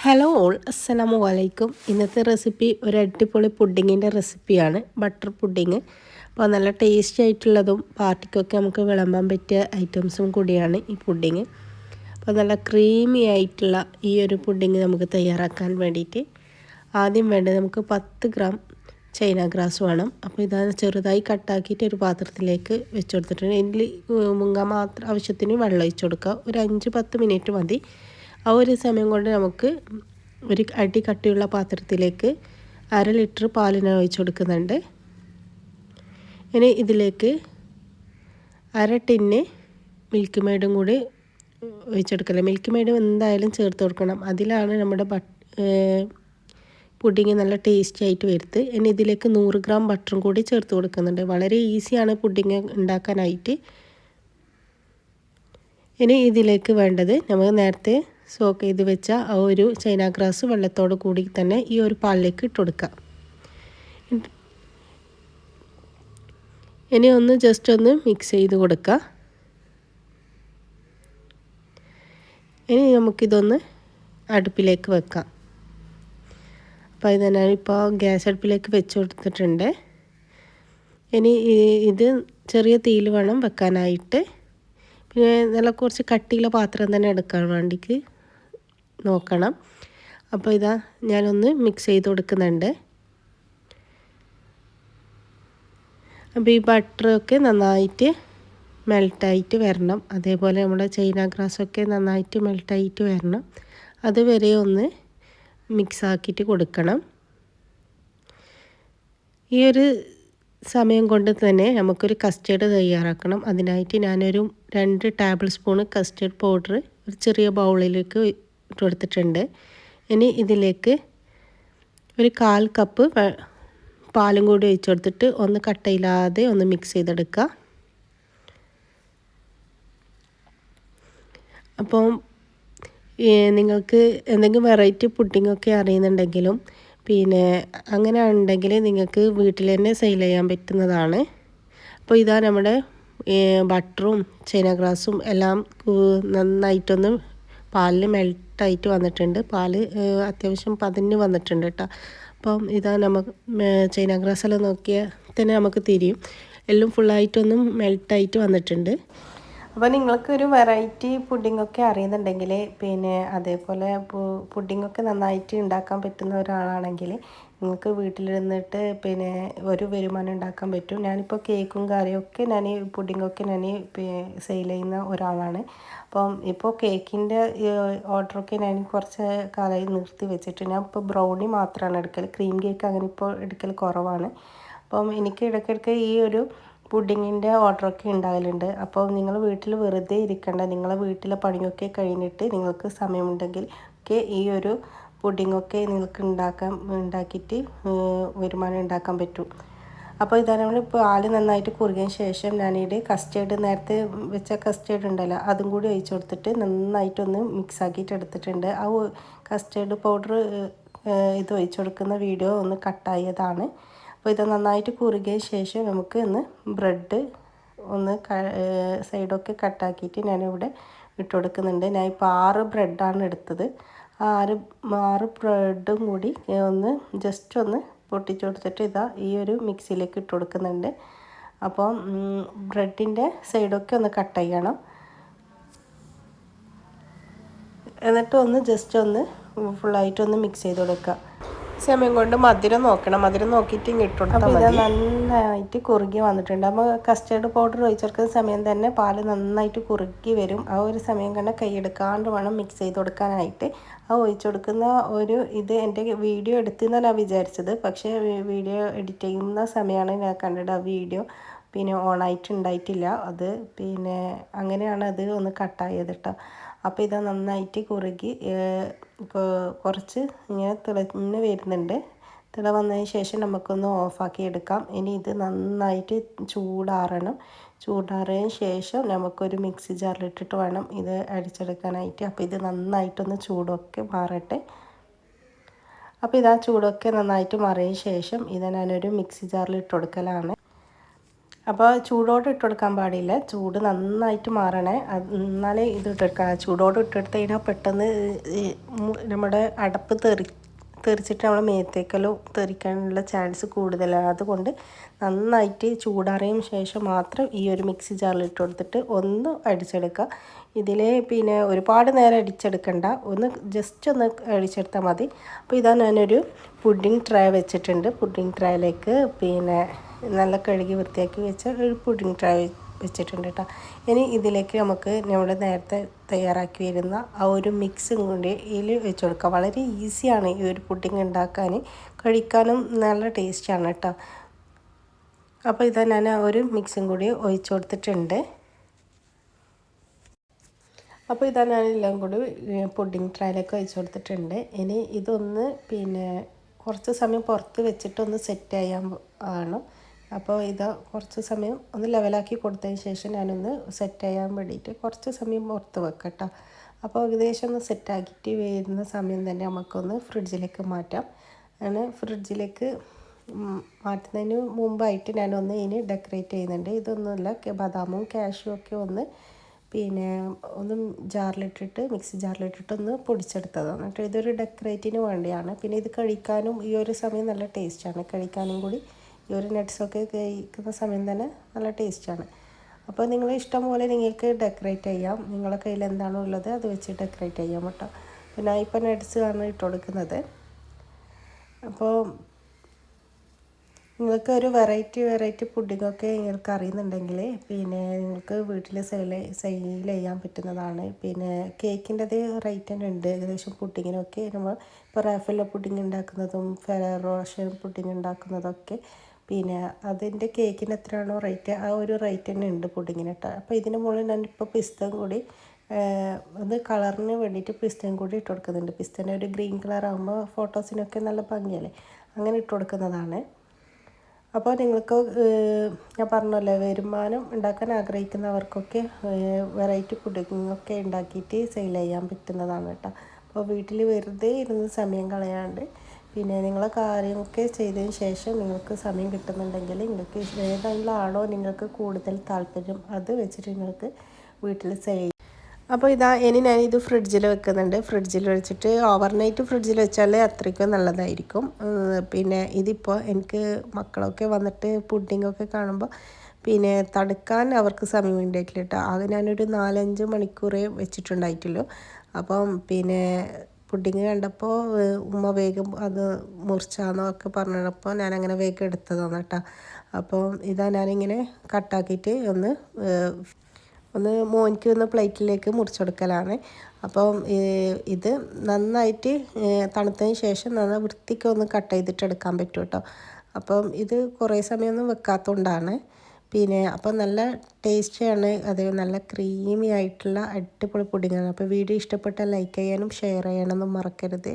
Hello all, അസ്സലാമു അലൈക്കും. ഇന്നത്തെ റെസിപ്പി ഒരു അടിപൊളി പുഡിങ്ങിൻ്റെ റെസിപ്പിയാണ്, ബട്ടർ പുഡിങ്. അപ്പോൾ നല്ല ടേസ്റ്റി ആയിട്ടുള്ളതും പാർട്ടിക്കൊക്കെ നമുക്ക് വിളമ്പാൻ പറ്റിയ ഐറ്റംസും കൂടിയാണ് ഈ പുഡിങ്. അപ്പോൾ നല്ല ക്രീമി ആയിട്ടുള്ള ഈ ഒരു പുഡിങ് നമുക്ക് തയ്യാറാക്കാൻ വേണ്ടിയിട്ട് ആദ്യം വേണ്ടത് നമുക്ക് 10 ഗ്രാം ചൈന ഗ്രാസ് വേണം. അപ്പോൾ ഇതാണ് ചെറുതായി കട്ടാക്കിയിട്ട് ഒരു പാത്രത്തിലേക്ക് വെച്ച് കൊടുത്തിട്ടുണ്ട്. ഇതിൽ മുങ്ങാൻ മാത്രം ആവശ്യത്തിന് വെള്ളം ഒഴിച്ച് കൊടുക്കുക. ഒരു 5-10 മിനിറ്റ് മതി. ആ ഒരു സമയം കൊണ്ട് നമുക്ക് ഒരു അടി കട്ടിയുള്ള പാത്രത്തിലേക്ക് 1/2 ലിറ്റർ പാലിന് ഒഴിച്ച് കൊടുക്കുന്നുണ്ട്. ഇനി ഇതിലേക്ക് 1/2 ടിന്ന് മിൽക്ക് മെയ്ഡും കൂടി ഒഴിച്ചെടുക്കല്. മിൽക്ക് മെയ്ഡ് എന്തായാലും ചേർത്ത് കൊടുക്കണം. അതിലാണ് നമ്മുടെ പുഡിങ് നല്ല ടേസ്റ്റി ആയിട്ട് വരുന്നത്. ഇനി ഇതിലേക്ക് 100 ഗ്രാം ബട്ടറും കൂടി ചേർത്ത് കൊടുക്കുന്നുണ്ട്. വളരെ ഈസിയാണ് പുഡിങ് ഉണ്ടാക്കാനായിട്ട്. ഇനി ഇതിലേക്ക് വേണ്ടത് നമ്മൾ നേരത്തെ സോക്ക് ചെയ്ത് വെച്ച ആ ഒരു ചൈന ഗ്രാസ് വെള്ളത്തോട് കൂടി തന്നെ ഈ ഒരു പാലിലേക്ക് ഇട്ട് കൊടുക്കാം. ഇനി ജസ്റ്റ് ഒന്ന് മിക്സ് ചെയ്ത് കൊടുക്കുക. ഇനി നമുക്കിതൊന്ന് അടുപ്പിലേക്ക് വെക്കാം. അപ്പോൾ ഇത് ഞാനിപ്പോൾ ഗ്യാസ് അടുപ്പിലേക്ക് വെച്ച് കൊടുത്തിട്ടുണ്ട്. ഇനി ഇത് ചെറിയ തീയിൽ വേണം വെക്കാനായിട്ട്. പിന്നെ നല്ല കുറച്ച് കട്ടിയുള്ള പാത്രം തന്നെ എടുക്കാൻ വേണ്ടിയിട്ട് നോക്കണം. അപ്പോൾ ഇതാ ഞാനൊന്ന് മിക്സ് ചെയ്ത് കൊടുക്കുന്നുണ്ട്. അപ്പോൾ ഈ ബട്ടറൊക്കെ നന്നായിട്ട് മെൽട്ടായിട്ട് വരണം. അതേപോലെ നമ്മുടെ ചൈന ഗ്രാസൊക്കെ നന്നായിട്ട് മെൽട്ടായിട്ട് വരണം. അതുവരെ ഒന്ന് മിക്സ് ആക്കിയിട്ട് കൊടുക്കണം. ഈ ഒരു സമയം കൊണ്ട് തന്നെ നമുക്കൊരു കസ്റ്റേർഡ് തയ്യാറാക്കണം. അതിനായിട്ട് ഞാനൊരു 2 ടേബിൾ സ്പൂൺ കസ്റ്റേർഡ് പൗഡർ ഒരു ചെറിയ ബൗളിലേക്ക് ഇട്ട് കൊടുത്തിട്ടുണ്ട്. ഇനി ഇതിലേക്ക് ഒരു 1/4 കപ്പ് പാലും കൂടി ഒഴിച്ച് കൊടുത്തിട്ട് ഒന്ന് കട്ടയില്ലാതെ ഒന്ന് മിക്സ് ചെയ്തെടുക്കുക. അപ്പോൾ നിങ്ങൾക്ക് എന്തെങ്കിലും വെറൈറ്റി പുഡിങ്ങൊക്കെ അറിയുന്നുണ്ടെങ്കിലും പിന്നെ അങ്ങനെ ഉണ്ടെങ്കിൽ നിങ്ങൾക്ക് വീട്ടിൽ തന്നെ സെയിൽ ചെയ്യാൻ പറ്റുന്നതാണ്. അപ്പോൾ ഇതാ നമ്മുടെ ബട്ടറും ചൈന ഗ്രാസും എല്ലാം നന്നായിട്ടൊന്ന് പാലിൽ മെൽട്ടായിട്ട് വന്നിട്ടുണ്ട്. പാല് അത്യാവശ്യം പതഞ്ഞ് വന്നിട്ടുണ്ട് കേട്ടോ. അപ്പം ഇതാ നമുക്ക് ചൈന ഗ്രാസെല്ലാം നോക്കിയാൽ തന്നെ നമുക്ക് തിരിയും, എല്ലാം ഫുള്ളായിട്ടൊന്നും മെൽട്ടായിട്ട് വന്നിട്ടുണ്ട്. അപ്പോൾ നിങ്ങൾക്കൊരു വെറൈറ്റി പുഡിങ്ങൊക്കെ അറിയുന്നുണ്ടെങ്കിൽ പിന്നെ അതേപോലെ പുഡിങ്ങൊക്കെ നന്നായിട്ട് ഉണ്ടാക്കാൻ പറ്റുന്ന ഒരാളാണെങ്കിൽ നിങ്ങൾക്ക് വീട്ടിലിരുന്നിട്ട് പിന്നെ ഒരു വരുമാനം ഉണ്ടാക്കാൻ പറ്റും. ഞാനിപ്പോൾ കേക്കും കാര്യമൊക്കെ ഞാൻ പുഡിങ്ങൊക്കെ ഞാൻ സെയിൽ ചെയ്യുന്ന ഒരാളാണ്. അപ്പം ഇപ്പോൾ കേക്കിൻ്റെ ഓർഡറൊക്കെ ഞാൻ കുറച്ച് കാലമായി നിർത്തി വെച്ചിട്ട് ഞാൻ ഇപ്പോൾ ബ്രൗണി മാത്രമാണ് എടുക്കൽ. ക്രീം കേക്ക് അങ്ങനെ ഇപ്പോൾ എടുക്കൽ കുറവാണ്. അപ്പം എനിക്ക് ഇടയ്ക്കിടയ്ക്ക് ഈ ഒരു പുഡിങ്ങിൻ്റെ ഓർഡറൊക്കെ ഉണ്ടാകലുണ്ട്. അപ്പോൾ നിങ്ങൾ വീട്ടിൽ വെറുതെ ഇരിക്കേണ്ട, നിങ്ങളെ വീട്ടിലെ പണിയൊക്കെ കഴിഞ്ഞിട്ട് നിങ്ങൾക്ക് സമയമുണ്ടെങ്കിൽ ഒക്കെ ഈ ഒരു പുഡിങ്ങൊക്കെ നിങ്ങൾക്ക് ഉണ്ടാക്കിയിട്ട് വരുമാനം ഉണ്ടാക്കാൻ പറ്റും. അപ്പോൾ ഇതാണ് നമ്മളിപ്പോൾ പാല് നന്നായിട്ട് കുറുകിയതിന് ശേഷം ഞാനിവിടെ കസ്റ്റേർഡ് നേരത്തെ വെച്ച കസ്റ്റേർഡ് ഉണ്ടല്ലോ അതും കൂടി ഒഴിച്ച് കൊടുത്തിട്ട് നന്നായിട്ടൊന്ന് മിക്സ് ആക്കിയിട്ട് എടുത്തിട്ടുണ്ട്. ആ കസ്റ്റേർഡ് പൗഡർ ഇത് ഒഴിച്ച് കൊടുക്കുന്ന വീഡിയോ ഒന്ന് കട്ടായതാണ്. അപ്പോൾ ഇത് നന്നായിട്ട് കുറുകിയ ശേഷം നമുക്ക് ബ്രെഡ് സൈഡൊക്കെ കട്ടാക്കിയിട്ട് ഞാനിവിടെ ഇട്ട് കൊടുക്കുന്നുണ്ട്. ഞാനിപ്പോൾ 6 ബ്രെഡാണ് എടുത്തത്. 6 ബ്രെഡും കൂടി ജസ്റ്റ് ഒന്ന് പൊട്ടിച്ച് കൊടുത്തിട്ട് ഇതാ ഈ ഒരു മിക്സിയിലേക്ക് ഇട്ട് കൊടുക്കുന്നുണ്ട്. അപ്പോൾ ബ്രെഡിൻ്റെ സൈഡൊക്കെ ഒന്ന് കട്ട് ചെയ്യണം. എന്നിട്ട് ജസ്റ്റ് ഫുള്ളായിട്ടൊന്ന് മിക്സ് ചെയ്ത് കൊടുക്കുക. സമയം കൊണ്ട് മധുരം നോക്കണം. മധുരം നോക്കിയിട്ട് ഇങ്ങ് ഇട്ട് കൊടുത്താൽ മതി. ഇത് നന്നായിട്ട് കുറുകി വന്നിട്ടുണ്ട്. അപ്പോൾ കസ്റ്റേർഡ് പൗഡർ ഒഴിച്ചെടുക്കുന്ന സമയം തന്നെ പാല് നന്നായിട്ട് കുറുകി വരും. ആ ഒരു സമയം കണ്ട് കൈയെടുക്കാണ്ട് വേണം മിക്സ് ചെയ്ത് കൊടുക്കാനായിട്ട്. ആ ഒഴിച്ചു കൊടുക്കുന്ന ഇത് എൻ്റെ വീഡിയോ എടുത്തെന്നാണ് ഞാൻ വിചാരിച്ചത്. പക്ഷേ വീഡിയോ എഡിറ്റ് ചെയ്യുന്ന സമയമാണ് ഞാൻ കണ്ടത് ആ വീഡിയോ പിന്നെ ഓണായിട്ട് ഉണ്ടായിട്ടില്ല. അത് പിന്നെ അങ്ങനെയാണ് അത് ഒന്ന് കട്ടായത് കേട്ടോ. അപ്പോൾ ഇത് നന്നായിട്ട് കുറുകി കുറച്ച് ഇങ്ങനെ തിളഞ്ഞ് വരുന്നുണ്ട്. തിള വന്നതിന് ശേഷം നമുക്കൊന്ന് ഓഫാക്കി എടുക്കാം. ഇനി ഇത് നന്നായിട്ട് ചൂടാറണം. ചൂടാറിയതിന് ശേഷം നമുക്കൊരു മിക്സി ജാറിലിട്ടിട്ട് വേണം ഇത് അടിച്ചെടുക്കാനായിട്ട്. അപ്പോൾ ഇത് നന്നായിട്ടൊന്ന് ചൂടൊക്കെ മാറട്ടെ. അപ്പോൾ ഇതാ ചൂടൊക്കെ നന്നായിട്ട് മാറിയതിന് ശേഷം ഇത് ഞാനൊരു മിക്സി ജാറിൽ ഇട്ട് കൊടുക്കലാണ്. അപ്പോൾ ചൂടോടെ ഇട്ട് കൊടുക്കാൻ പാടില്ല, ചൂട് നന്നായിട്ട് മാറണേ, എന്നാലേ ഇത് ഇട്ടെടുക്കാം. ചൂടോടെ ഇട്ടെടുത്ത് കഴിഞ്ഞാൽ പെട്ടെന്ന് നമ്മുടെ അടപ്പ് തെറിച്ചിട്ട് നമ്മൾ മേത്തേക്കെല്ലാം തെറിക്കാനുള്ള ചാൻസ് കൂടുതലാണ്. അതുകൊണ്ട് നന്നായിട്ട് ചൂടാറിയതിന് ശേഷം മാത്രം ഈ ഒരു മിക്സി ജാറിൽ ഇട്ട് കൊടുത്തിട്ട് ഒന്ന് അടിച്ചെടുക്കുക. ഇതിൽ പിന്നെ ഒരുപാട് നേരം അടിച്ചെടുക്കണ്ട, ഒന്ന് ജസ്റ്റ് ഒന്ന് അടിച്ചെടുത്താൽ മതി. അപ്പോൾ ഇതാ ഞാനൊരു പുഡിംഗ് ട്രേ വെച്ചിട്ടുണ്ട്. പുഡിംഗ് ട്രേയിലേക്ക് പിന്നെ നല്ല കഴുകി വൃത്തിയാക്കി വെച്ച ഒരു പുഡിംഗ് ട്രേ വെച്ചിട്ടുണ്ട് കേട്ടോ. ഇനി ഇതിലേക്ക് നമുക്ക് നമ്മുടെ നേരത്തെ തയ്യാറാക്കി വരുന്ന ആ ഒരു മിക്സും കൂടി ഇതിൽ വെച്ച് കൊടുക്കാം. വളരെ ഈസിയാണ് ഈ ഒരു പുഡിംഗ് ഉണ്ടാക്കാൻ, കഴിക്കാനും നല്ല ടേസ്റ്റാണ് കേട്ടോ. അപ്പോൾ ഇതാ ഞാൻ ഒരു മിക്സും കൂടി ഒഴിച്ചു കൊടുത്തിട്ടുണ്ട്. അപ്പോൾ ഇതാ ഞാനെല്ലാം കൂടി പുഡിംഗ് ട്രേയിലേക്ക് ഒഴിച്ചു കൊടുത്തിട്ടുണ്ട്. ഇനി ഇതൊന്ന് പിന്നെ കുറച്ച് സമയം പുറത്ത് വെച്ചിട്ടൊന്ന് സെറ്റ് ചെയ്യാൻ ആണ്. അപ്പോൾ ഇത് കുറച്ച് സമയം ഒന്ന് ലെവലാക്കി കൊടുത്തതിന് ശേഷം ഞാനൊന്ന് സെറ്റ് ചെയ്യാൻ വേണ്ടിയിട്ട് കുറച്ച് സമയം പുറത്ത് വെക്കട്ടോ. അപ്പോൾ ഏകദേശം ഒന്ന് സെറ്റാക്കിയിട്ട് വരുന്ന സമയം തന്നെ നമുക്കൊന്ന് ഫ്രിഡ്ജിലേക്ക് മാറ്റാം. അങ്ങനെ ഫ്രിഡ്ജിലേക്ക് മാറ്റുന്നതിന് മുമ്പായിട്ട് ഞാനൊന്ന് ഇനി ഡെക്കറേറ്റ് ചെയ്യുന്നുണ്ട്. ഇതൊന്നുമില്ല, ബദാമും കാഷ്യും ഒക്കെ ഒന്ന് പിന്നെ ഒന്ന് ജാറിലിട്ടിട്ട് മിക്സി ജാറിലിട്ടിട്ട് ഒന്ന് പൊടിച്ചെടുത്തതാണ് കേട്ടോ. ഇതൊരു ഡെക്കറേറ്റിന് വേണ്ടിയാണ്. പിന്നെ ഇത് കഴിക്കാനും ഈ ഒരു സമയം നല്ല ടേസ്റ്റാണ്, കഴിക്കാനും കൂടി ഈ ഒരു നട്ട്സൊക്കെ കഴിക്കുന്ന സമയം തന്നെ നല്ല ടേസ്റ്റാണ്. അപ്പോൾ നിങ്ങളെ ഇഷ്ടം പോലെ നിങ്ങൾക്ക് ഡെക്കറേറ്റ് ചെയ്യാം, നിങ്ങളുടെ കയ്യിൽ എന്താണോ ഉള്ളത് അത് വെച്ച് ഡെക്കറേറ്റ് ചെയ്യാം കേട്ടോ. പിന്നെ ഇപ്പോൾ നട്ട്സ് ആണ് ഇട്ട് കൊടുക്കുന്നത്. അപ്പോൾ നിങ്ങൾക്ക് ഒരു വെറൈറ്റി പുഡിങ്ങൊക്കെ നിങ്ങൾക്ക് അറിയുന്നുണ്ടെങ്കിൽ പിന്നെ നിങ്ങൾക്ക് വീട്ടിൽ സെയിൽ ചെയ്യാൻ പറ്റുന്നതാണ്. പിന്നെ കേക്കിൻ്റെത് റേറ്റ് തന്നെ ഉണ്ട് ഏകദേശം. പുഡിങ്ങിനൊക്കെ നമ്മൾ ഇപ്പോൾ റാഫല പുഡിങ് ഉണ്ടാക്കുന്നതും ഫെററോ റോഷർ പുഡിങ് ഉണ്ടാക്കുന്നതൊക്കെ പിന്നെ അതിൻ്റെ കേക്കിന് എത്രയാണോ റേറ്റ് ആ ഒരു റേറ്റ് തന്നെ ഉണ്ട് പുഡിങ്ങിന് കേട്ടോ. അപ്പോൾ ഇതിന് മുകളിൽ ഞാനിപ്പോൾ പിസ്തയും കൂടി അത് കളറിന് വേണ്ടിയിട്ട് പിസ്തയും കൂടി ഇട്ട് കൊടുക്കുന്നുണ്ട്. പിസ്തേൻ്റെ ഒരു ഗ്രീൻ കളർ ആകുമ്പോൾ ഫോട്ടോസിനൊക്കെ നല്ല ഭംഗിയല്ലേ, അങ്ങനെ ഇട്ട് കൊടുക്കുന്നതാണ്. അപ്പോൾ നിങ്ങൾക്ക് ഞാൻ പറഞ്ഞല്ലോ, വരുമാനം ഉണ്ടാക്കാൻ ആഗ്രഹിക്കുന്നവർക്കൊക്കെ വെറൈറ്റി പുഡിങ്ങൊക്കെ ഉണ്ടാക്കിയിട്ട് സെയിൽ ചെയ്യാൻ പറ്റുന്നതാണ് കേട്ടോ. അപ്പോൾ വീട്ടിൽ വെറുതെ ഇരുന്ന് സമയം കളയാണ്ട് പിന്നെ നിങ്ങളെ കാര്യമൊക്കെ ചെയ്തതിന് ശേഷം നിങ്ങൾക്ക് സമയം കിട്ടുന്നുണ്ടെങ്കിൽ നിങ്ങൾക്ക് ഏതെങ്കിലും ആണോ നിങ്ങൾക്ക് കൂടുതൽ താല്പര്യം അത് വെച്ചിട്ട് നിങ്ങൾക്ക് വീട്ടിൽ സെയിൽ. അപ്പോൾ ഇതാ ഇനി ഞാനിത് ഫ്രിഡ്ജിൽ വെക്കുന്നുണ്ട്. ഫ്രിഡ്ജിൽ വെച്ചിട്ട് ഓവർനൈറ്റ് ഫ്രിഡ്ജിൽ വെച്ചാൽ അത്രയ്ക്കും നല്ലതായിരിക്കും. പിന്നെ ഇതിപ്പോൾ എനിക്ക് മക്കളൊക്കെ വന്നിട്ട് പുഡിങ്ങൊക്കെ കാണുമ്പോൾ പിന്നെ തടുക്കാൻ അവർക്ക് സമയം ഉണ്ടായിട്ടില്ല കേട്ടോ. ആകെ ഞാനൊരു 4-5 മണിക്കൂറേ വെച്ചിട്ടുണ്ടായിട്ടുള്ളൂ. അപ്പം പിന്നെ പുഡിങ് കണ്ടപ്പോൾ ഉമ്മ വേഗം അത് മുറിച്ചാന്നൊക്കെ പറഞ്ഞപ്പോൾ ഞാനങ്ങനെ വേഗം എടുത്തതാണ് കേട്ടോ. അപ്പം ഇതാ ഞാനിങ്ങനെ കട്ടാക്കിയിട്ട് ഒന്ന് മോനിക്ക് ഒന്ന് പ്ലേറ്റിലേക്ക് മുറിച്ചെടുക്കലാണ്. അപ്പം ഇത് നന്നായിട്ട് തണുത്തതിന് ശേഷം നന്നായി വൃത്തിക്ക് ഒന്ന് കട്ട് ചെയ്തിട്ട് എടുക്കാൻ പറ്റും കേട്ടോ. അപ്പം ഇത് കുറേ സമയമൊന്നും വെക്കാത്തതുകൊണ്ടാണ്. പിന്നെ അപ്പം നല്ല ടേസ്റ്റിയാണ്, അത് നല്ല ക്രീമി ആയിട്ടുള്ള അടിപൊളി പുഡിങ്ങാണ്. അപ്പോൾ വീഡിയോ ഇഷ്ടപ്പെട്ടാൽ ലൈക്ക് ചെയ്യാനും ഷെയർ ചെയ്യാനൊന്നും മറക്കരുത്.